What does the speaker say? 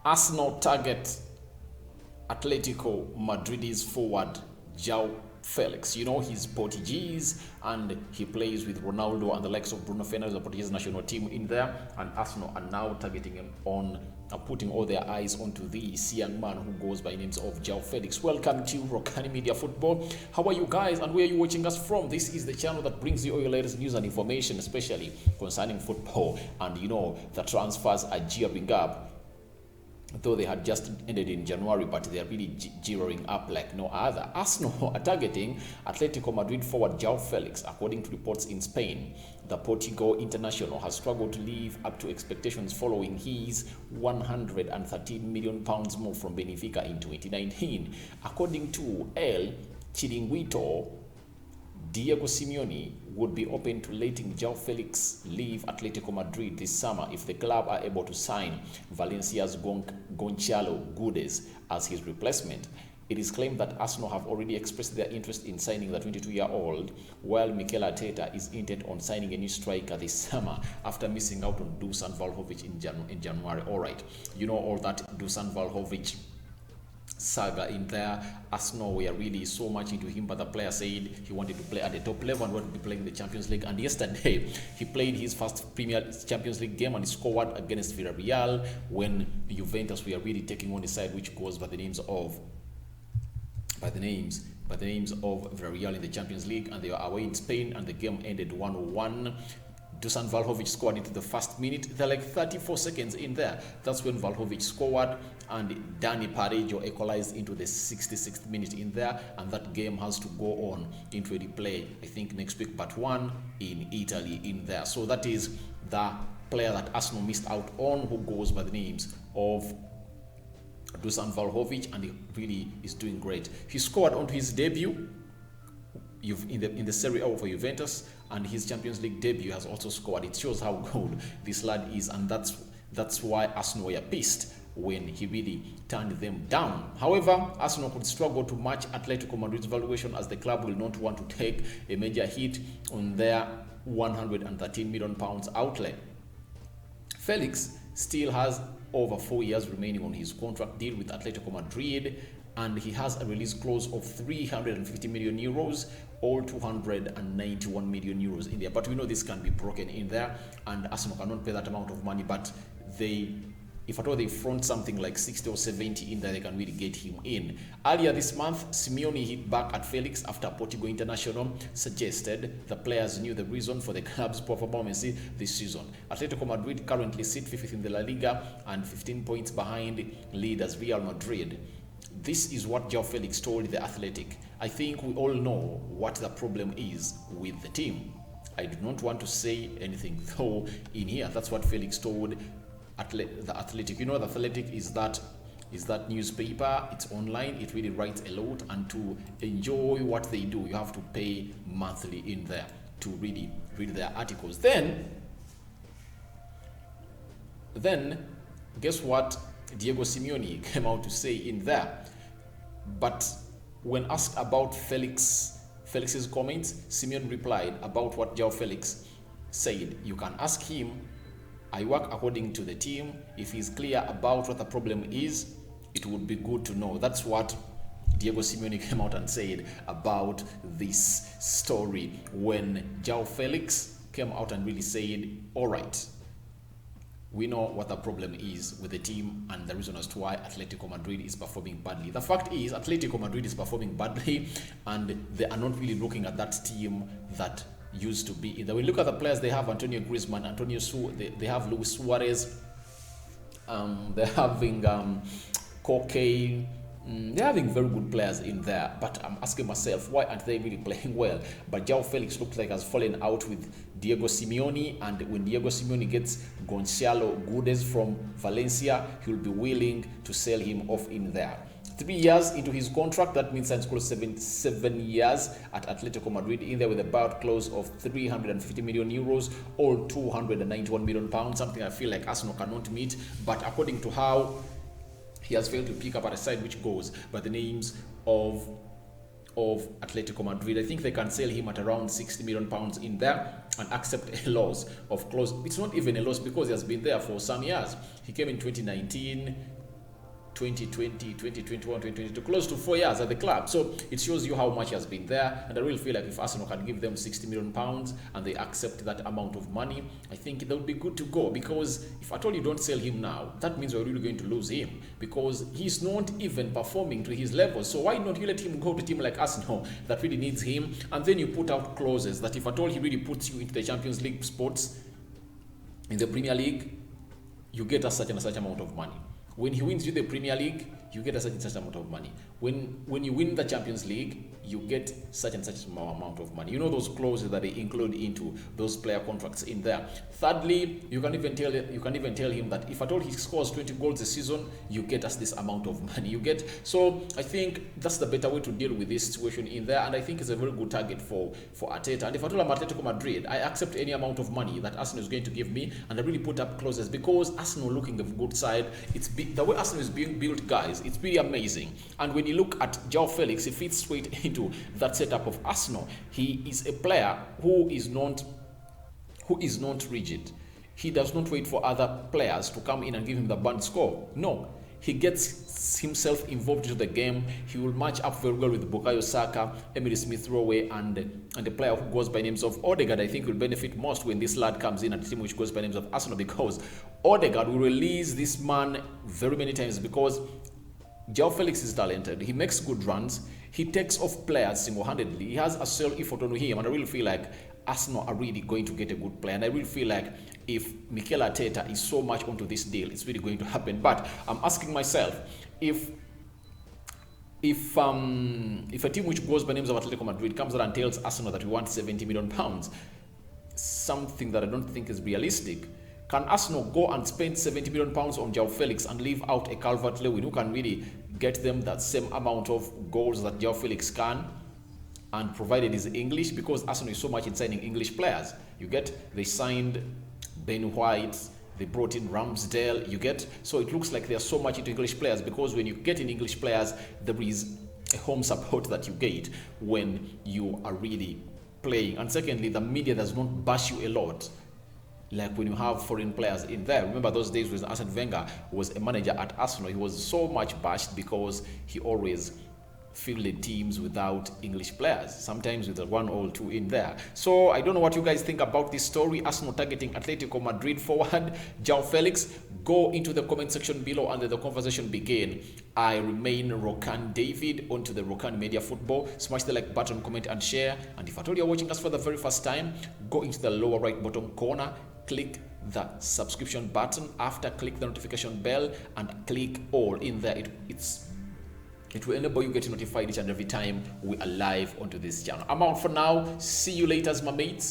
Arsenal target Atletico Madrid's forward Joao Felix. You know, he's Portuguese and he plays with Ronaldo and the likes of Bruno Fernandes, the Portuguese national team in there. And Arsenal are now targeting him on, putting all their eyes onto this young man who goes by names of Joao Felix. Welcome to Rokani Media Football. How are you guys and where are you watching us from? This is the channel that brings you all your latest news and information, especially concerning football. And you know, the transfers are gearing up. Though they had just ended in January, but they are really gearing up like no other. Arsenal are targeting Atletico Madrid forward Joao Felix. According to reports in Spain, the Portugal international has struggled to live up to expectations following his £113 million move from Benfica in 2019. According to El Chiringuito, Diego Simeone would be open to letting Joao Felix leave Atletico Madrid this summer if the club are able to sign Valencia's Gonçalo Guedes as his replacement. It is claimed that Arsenal have already expressed their interest in signing the 22-year-old, while Mikel Arteta is intent on signing a new striker this summer after missing out on Dusan Vlahovic in January. All right, you know all that Dusan Vlahovic saga in there. Arsenal were really so much into him, but the player said he wanted to play at the top level and wanted to be playing the Champions League. And yesterday he played his first Premier Champions League game and he scored against Villarreal when Juventus were really taking on the side which goes by the names of Villarreal in the Champions League, and they were away in Spain and the game ended 1-1. Dusan Vlahovic scored into the first minute. They're like 34 seconds in there. That's when Vlahovic scored and Donny equalized into the 66th minute in there. And that game has to go on into a replay, I think next week, but one in Italy in there. So that is the player that Arsenal missed out on, who goes by the names of Dusan Vlahovic, and he really is doing great. He scored onto his debut in the Serie A for Juventus, and his Champions League debut has also scored. It shows how good this lad is, and that's why Arsenal were pissed when he really turned them down. However, Arsenal could struggle to match Atletico Madrid's valuation, as the club will not want to take a major hit on their £113 million outlay. Felix still has over 4 years remaining on his contract deal with Atletico Madrid, and he has a release clause of 350 million euros or 291 million euros in there. But we know this can be broken in there, and Arsenal cannot pay that amount of money. But if at all they front something like 60 or 70 in there, they can really get him in. Earlier this month, Simeone hit back at Felix after Portugal international suggested the players knew the reason for the club's poor performance this season. Atletico Madrid currently sit 5th in the La Liga and 15 points behind leaders Real Madrid. This is what Joao Felix told The Athletic. I think we all know what the problem is with the team. I do not want to say anything though in here. That's what Felix told The Athletic. You know, The Athletic is that newspaper. It's online. It really writes a lot, and to enjoy what they do, you have to pay monthly in there to really read their articles. Then guess what Diego Simeone came out to say in there? But when asked about Felix's comments, Simeone replied about what Joao Felix said. You can ask him. I work according to the team. If he's clear about what the problem is, it would be good to know. That's what Diego Simeone came out and said about this story when Joao Felix came out and really said, all right, we know what the problem is with the team and the reason as to why Atletico Madrid is performing badly. The fact is, Atletico Madrid is performing badly, and they are not really looking at that team that used to be in there. When you look at the players they have, Antonio Griezmann, they have Luis Suarez, they're having Coty. They're having very good players in there, but I'm asking myself, why aren't they really playing well? But Joao Felix looks like has fallen out with Diego Simeone, and when Diego Simeone gets Gonçalo Guedes from Valencia, he'll be willing to sell him off in there. 3 years into his contract, that means signs close 7 years at Atletico Madrid in there with a buyout clause of 350 million euros or 291 million pounds, something I feel like Arsenal cannot meet. But according to how he has failed to pick up at a side which goes by the names of Atletico Madrid, I think they can sell him at around 60 million pounds in there and accept a loss of close. It's not even a loss because he has been there for some years. He came in 2019. 2020, 2021, 2022, close to 4 years at the club. So it shows you how much he has been there. And I really feel like if Arsenal can give them £60 million and they accept that amount of money, I think that would be good to go. Because if at all you don't sell him now, that means we're really going to lose him, because he's not even performing to his level. So why not you let him go to a team like Arsenal that really needs him, and then you put out clauses that if at all he really puts you into the Champions League spots in the Premier League, you get a such and such amount of money. When he wins you the Premier League, you get a such and such amount of money. When you win the Champions League, you get such and such amount of money. You know those clauses that they include into those player contracts in there. Thirdly, you can even tell him that if at all he scores 20 goals a season, you get us this amount of money. You get. So I think that's the better way to deal with this situation in there, and I think it's a very good target for Arteta. And if at all I'm Atletico Madrid, I accept any amount of money that Arsenal is going to give me, and I really put up clauses, because Arsenal looking a good side. The way Arsenal is being built, guys, it's really amazing. And when you look at Joao Felix, he fits straight into that setup of Arsenal. He is a player who is not rigid. He does not wait for other players to come in and give him the band score. No, he gets himself involved into the game. He will match up very well with Bukayo Saka, Emily Smith-Rowe, and the player who goes by names of Odegaard. I think will benefit most when this lad comes in at the team which goes by names of Arsenal, because Odegaard will release this man very many times, because Joao Felix is talented. He makes good runs. He takes off players single-handedly. He has a self-effort on him, and I really feel like Arsenal are really going to get a good player. And I really feel like if Mikel Arteta is so much onto this deal, it's really going to happen. But I'm asking myself, if a team which goes by names of Atletico Madrid comes out and tells Arsenal that we want £70 million, something that I don't think is realistic, can Arsenal go and spend £70 million on Joao Felix and leave out a Calvert-Lewin who can really get them that same amount of goals that Joao Felix can, and provided is English? Because Arsenal is so much in signing English players. You get, they signed Ben White, they brought in Ramsdale, you get, so it looks like they're so much into English players, because when you get in English players, there is a home support that you get when you are really playing. And secondly, the media does not bash you a lot like when you have foreign players in there. Remember those days when Arsene Wenger was a manager at Arsenal, he was so much bashed because he always fielded teams without English players, sometimes with a 1 or 2 in there. So I don't know what you guys think about this story. Arsenal targeting Atletico Madrid forward Joao Felix. Go into the comment section below and let the conversation begin. I remain Rokani David onto the Rokani Media Football. Smash the like button, comment and share. And if at all you're watching us for the very first time, go into the lower right bottom corner, click the subscription button. After, click the notification bell and click all in there. It will enable you getting notified each and every time we are live onto this channel. I'm out for now. See you later, my mates.